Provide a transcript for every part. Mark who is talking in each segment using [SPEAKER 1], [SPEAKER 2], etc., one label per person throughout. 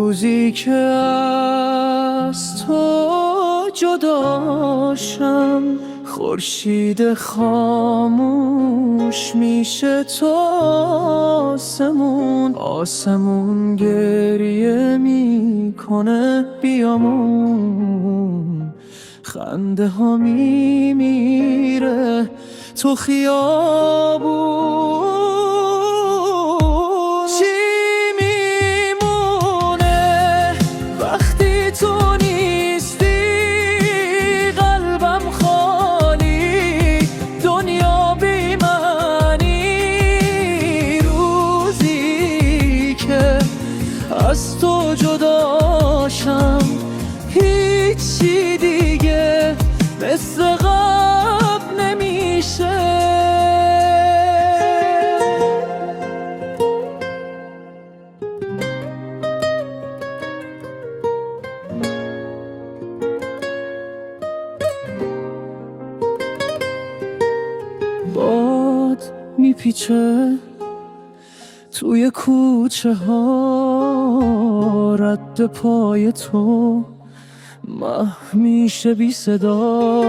[SPEAKER 1] روزی که از تو جداشم خورشید خاموش میشه تو آسمون گریه میکنه بیامون خنده ها میمیره تو خیابون چی میمونه وقتی تو نیستی قلبم خالی دنیا بی معنی روزی که از تو جداشم هیچی دیگه مثل قبل نمیشه باد میپیچه توی کوچه ها رد پای تو مه میشه بی صدا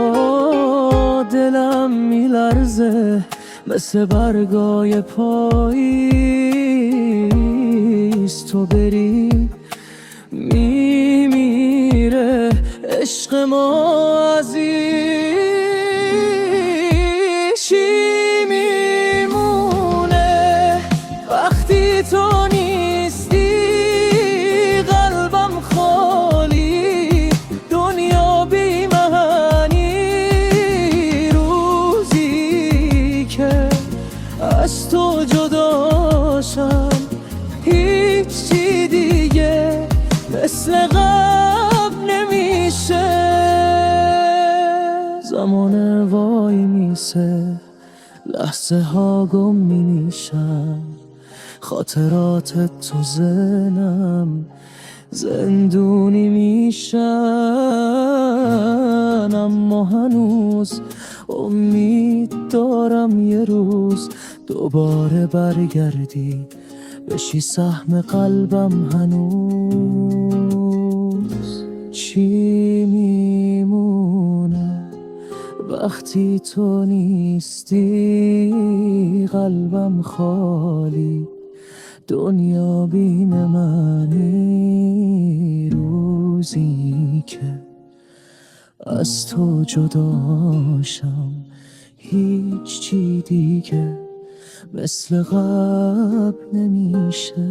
[SPEAKER 1] دلم میلرزه مثل برگای پاییز تو بری میمیره عشق ما عزیز چی میمونه وقتی تو نیستی قلبم خالی دنیا بی معنی روزی که از تو جداشم هیچی دیگه مثل قبل نمیشه زمان وای میسه لحظه ها گم میشم خاطرات تو ذهنم زندونی میشن اما هنوز امید دارم یه روز دوباره برگردی بشی سهم قلبم هنوز چی میمونه وقتی تو نیستی قلبم خالی دنیا بین منی روزی که از تو جداشم هیچ چی دیگه مثل قبل نمیشه